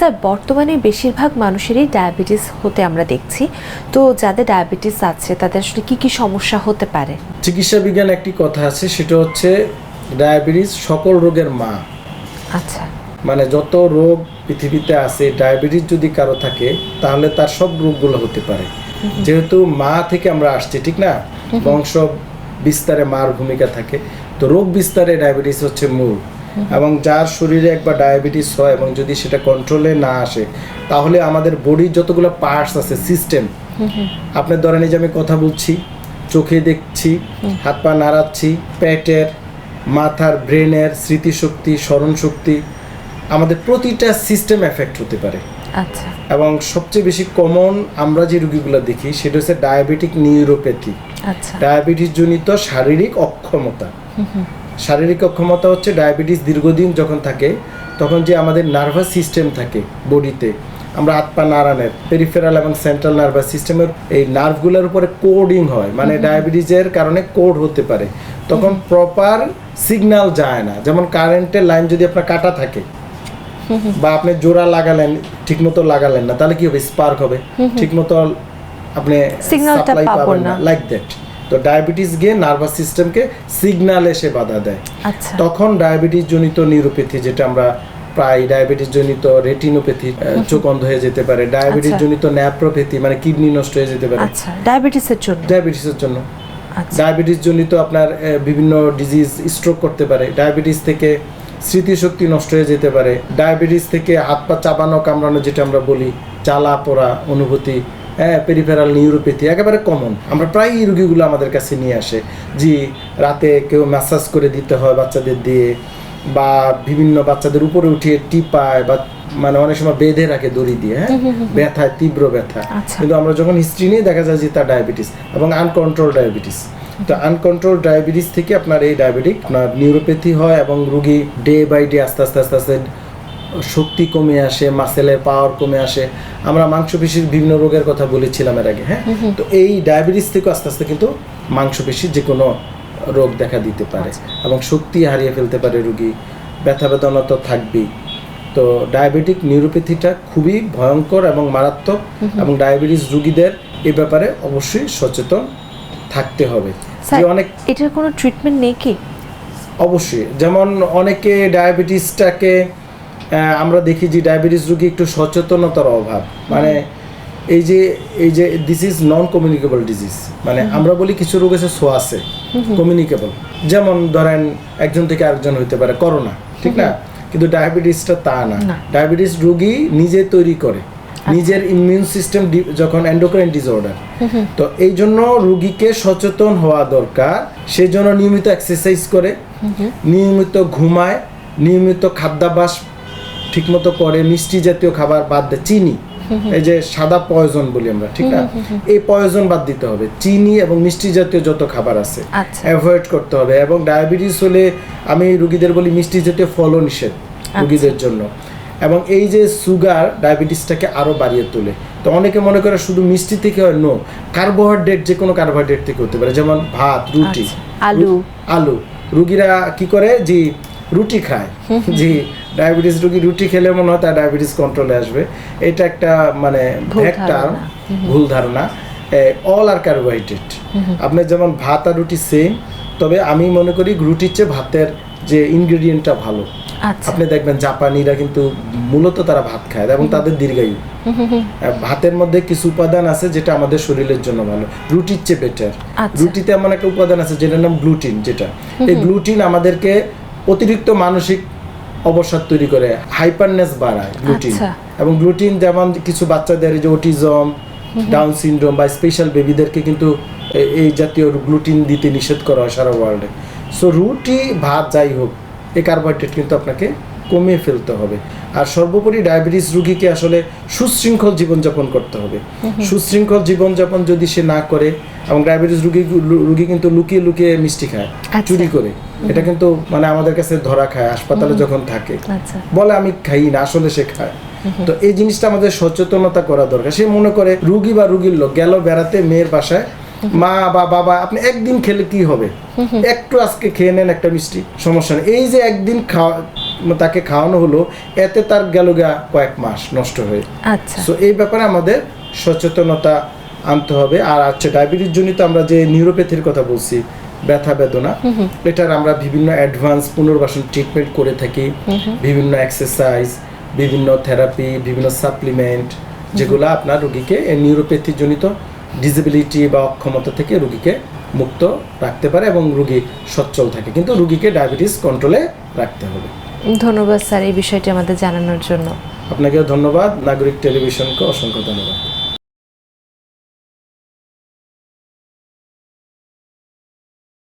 Sir বর্তমানে বেশিরভাগ মানুষেরই ডায়াবেটিস হতে আমরা দেখছি, তো যাদের ডায়াবেটিস আছে তাদের আসলে কি কি সমস্যা হতে পারে? চিকিৎসা বিজ্ঞান একটি কথা আছে, সেটা হচ্ছে ডায়াবেটিস সকল রোগের মা। আচ্ছা, মানে যত রোগ পৃথিবীতে আছে, ডায়াবেটিস যদি কারো থাকে তাহলে তার সব রোগগুলো হতে পারে। যেহেতু মা থেকে আমরা আসছি, ঠিক না, বংশ বিস্তারে মার ভূমিকা থাকে, তো রোগ বিস্তারে ডায়াবেটিস হচ্ছে মূল। এবং যার শরীরে একবার ডায়াবেটিস হয় এবং যদি সেটা কন্ট্রোলে না আসে, তাহলে আমাদের বডির যতগুলো পার্টস আছে, সিস্টেম, আপনার ধরেন এই যে আমি কথা বলছি, চোখে দেখছি, হাত পা নাড়াচ্ছি, পেটের, মাথার, ব্রেনের, স্মৃতিশক্তি, স্মরণশক্তি, আমাদের প্রতিটা সিস্টেম এফেক্ট হতে পারে। আচ্ছা, এবং সবচেয়ে বেশি কমন আমরা যে রোগীগুলো দেখি সেটা হচ্ছে ডায়াবেটিক নিউরোপ্যাথি। আচ্ছা, ডায়াবেটিস জনিত শারীরিক অক্ষমতা। শারীরিক অক্ষমতা হচ্ছে ডায়াবেটিস দীর্ঘদিন যখন থাকে তখন যে আমাদের নার্ভাস সিস্টেম থাকে বডিতে, আমরা হাত পা নাড়ানোর পেরিফেরাল এবং সেন্ট্রাল নার্ভাস সিস্টেমের এই নার্ভগুলোর উপরে কোডিং হয়, মানে ডায়াবেটিসের কারণে কোড হতে পারে, তখন প্রপার সিগন্যাল যায় না। যেমন কারেন্টের লাইন যদি আপনার কাটা থাকে বা আপনি জোড়া লাগালেন, ঠিকমতো লাগালেন না, তাহলে কি হবে? স্পার্ক হবে, ঠিকমতো আপনি সিগন্যালটা পাবেন না, লাইক দ্যাট। তো ডায়াবেটিস গিয়ে নার্ভাস সিস্টেমকে সিগন্যাল এসে বাধা দেয়। আচ্ছা, তখন ডায়াবেটিস জনিত নিউরোপ্যাথি, যেটা আমরা প্রায় ডায়াবেটিস জনিত রেটিনোপ্যাথি, চোখ অন্ধ হয়ে যেতে পারে, ডায়াবেটিস জনিত ন্যাপ্রোপ্যাথি, মানে কিডনি নষ্ট হয়ে যেতে পারে। আচ্ছা, ডায়াবেটিসের জন্য আচ্ছা, ডায়াবেটিস জনিত আপনার বিভিন্ন ডিজিজ, স্ট্রোক করতে পারে, ডায়াবেটিস থেকে স্মৃতিশক্তি নষ্ট হয়ে যেতে পারে, ডায়াবেটিস থেকে হাত পা চাবানো কামড়ানো, যেটা আমরা বলি জ্বালা পোড়া অনুভূতি, পেরিফেরাল নিউরোপ্যাথি একেবারে কমন। আমরা প্রায় এই রোগীগুলো আমাদের কাছে নিয়ে আসে, জি রাতে কেউ ম্যাসাজ করে দিতে হয় বাচ্চাদের দিয়ে, বা বিভিন্ন বাচ্চাদের উপরে উঠিয়ে টিপায়, বা মানে অনেক সময় বেঁধে রাখে দড়ি দিয়ে, ব্যথায়, তীব্র ব্যথা। কিন্তু আমরা যখন হিস্ট্রি নিয়ে দেখা যায় যে তার ডায়াবেটিস এবং আনকন্ট্রোল ডায়াবেটিস। তো আনকন্ট্রোল ডায়াবেটিস থেকে আপনার এই ডায়াবেটিক আপনার নিউরোপ্যাথি হয় এবং রোগী ডে বাই ডে আস্তে আস্তে আস্তে আস্তে শক্তি কমে আসে, মাসেলের পাওয়ার কমে আসে। আমরা মাংসপেশির বিভিন্ন রোগের কথা বলেছিলাম এর আগে, তো এই ডায়াবেটিস থেকে আস্তে আস্তে কিন্তু মাংসপেশির যে কোনো রোগ দেখা দিতে পারে এবং শক্তি হারিয়ে ফেলতে পারে রোগী, ব্যথা বেদনা তো থাকবেই। তো ডায়াবেটিক নিউরোপ্যাথিটা খুবই ভয়ঙ্কর এবং মারাত্মক, এবং ডায়াবেটিস রোগীদের এ ব্যাপারে অবশ্যই সচেতন থাকতে হবে। যে অনেক এটার কোনো ট্রিটমেন্ট নেই কি? অবশ্যই, যেমন অনেকে ডায়াবেটিসটাকে আমরা দেখি যে ডায়াবেটিস রোগী একটু সচেতনতার অভাব, মানে এই যে this is non communicable disease, মানে আমরা বলি কিছু রোগ আছে সোয়াসে কমিউনিকেবল, যেমন ধরেন একজন থেকে আরেকজন হইতে পারে করোনা, ঠিক না, কিন্তু ডায়াবেটিসটা তা না। ডায়াবেটিস রোগী নিজে তৈরি করে, নিজের ইমিউন সিস্টেম যখন এন্ডোক্রাইন ডিসঅর্ডার। তো এই জন্য রোগীকে সচেতন হওয়া দরকার, সেই জন্য নিয়মিত এক্সারসাইজ করে, নিয়মিত ঘুমায়, নিয়মিত খাদ্যাভ্যাস ঠিকমতো করে, মিষ্টি জাতীয় খাবার বাদ দেয়, চিনি, এই যে সাদা পয়জন বলি আমরা, ঠিক না, এই পয়জন বাদ দিতে হবে, চিনি এবং মিষ্টি জাতীয় যত খাবার আছে অ্যাভয়েড করতে হবে। এবং ডায়াবেটিস হলে আমি রোগীদের বলি মিষ্টি জাতীয় ফলও নিষেধ রোগীদের জন্য। এবং এই যে সুগার ডায়াবেটিসটাকে আরো বাড়িয়ে তোলে। তো অনেকে মনে করে শুধু মিষ্টি থেকে হয়, নো, কার্বোহাইড্রেট, যে কোনো কার্বোহাইড্রেট থেকে হতে পারে, যেমন ভাত, রুটি, আলু। রোগীরা কি করে, যে রুটি খায়, যে ডায়াবেটিস রোগী রুটি খেলে মনে হয় তার ডায়াবেটিস কন্ট্রোলে আসবে, এটা একটা মানে ভুল ধারণা। অল আর কার্বোহাইড্রেট, আপনার যেমন ভাত আর রুটি সেম, তবে আমি মনে করি রুটির চেয়ে ভাতের যে ইনগ্রেডিয়েন্টটা ভালো। আপনি দেখবেন জাপানিরা কিন্তু মূলত তারা ভাত খায় এবং তাদের দীর্ঘায়ু। ভাতের মধ্যে কিছু উপাদান আছে যেটা আমাদের শরীরের জন্য ভালো, রুটির চেয়ে বেটার। রুটিতে এমন একটা উপাদান আছে যেটার নাম গ্লুটিন, যেটা এই গ্লুটিন আমাদেরকে অতিরিক্ত মানসিক অবসাদ তৈরি করে, হাইপারনেস বাড়ায় গ্লুটিন। এবং গ্লুটিন যেমন কিছু বাচ্চাদের যে অটিজম, ডাউন সিনড্রোম বা স্পেশাল বেবিদেরকে কিন্তু এই জাতীয় গ্লুটিন দিতে নিষেধ করা হয় সারা ওয়ার্ল্ডে। সো রুটি, ভাত, যাই হোক, এই কার্বোহাইড্রেট কিন্তু আপনাকে কমিয়ে ফেলতে হবে। আর সর্বোপরি ডায়াবেটিস রোগীকে আসলে সুশৃঙ্খল জীবনযাপন করতে হবে। সুশৃঙ্খল জীবনযাপন যদি সে না করে, এবং ডায়াবেটিস রোগী কিন্তু লুকিয়ে লুকিয়ে মিষ্টি খায়, চুরি করে, এটা কিন্তু মানে আমাদের কাছে ধরা খায় হাসপাতালে যখন থাকে, বলে আমি খাই না, আসলে সে খায়। তো এই জিনিসটা আমাদের সচেতনতা করা দরকার। সে মনে করে রোগী বা রোগীর লোক গেল বেড়াতে মেয়ের বাসায়, মা বা বাবা আপনি একদিন খেলে কি হবে, একটু আজকে খেয়ে নেন একটা মিষ্টি, সমস্যা নেই। এই যে একদিন খাওয়া তাকে খাওয়ানো হলো, এতে তার গেল গা কয়েক মাস নষ্ট হয়ে। আচ্ছা। সো এই ব্যাপারে আমাদের সচেতনতা আনতে হবে। আর হচ্ছে ডায়াবেটিস জনিত আমরা যে নিউরোপ্যাথির কথা বলছি, ব্যথা বেদনা, এটার আমরা বিভিন্ন অ্যাডভান্স পুনর্বাসন ট্রিটমেন্ট করে থাকি, বিভিন্ন এক্সারসাইজ, বিভিন্ন থেরাপি, বিভিন্ন সাপ্লিমেন্ট, যেগুলো আপনার রোগীকে নিউরোপ্যাথি জনিত ডিসেবিলিটি বা অক্ষমতা থেকে রোগীকে মুক্ত রাখতে পারে এবং রোগী সচ্ছল থাকে। কিন্তু রোগীকে ডায়াবেটিস কন্ট্রোলে রাখতে হবে। ধন্যবাদ স্যার এই বিষয়টি আমাদের জানানোর জন্য। আপনাকেও ধন্যবাদ। নাগরিক টেলিভিশনকে অসংখ্য ধন্যবাদ।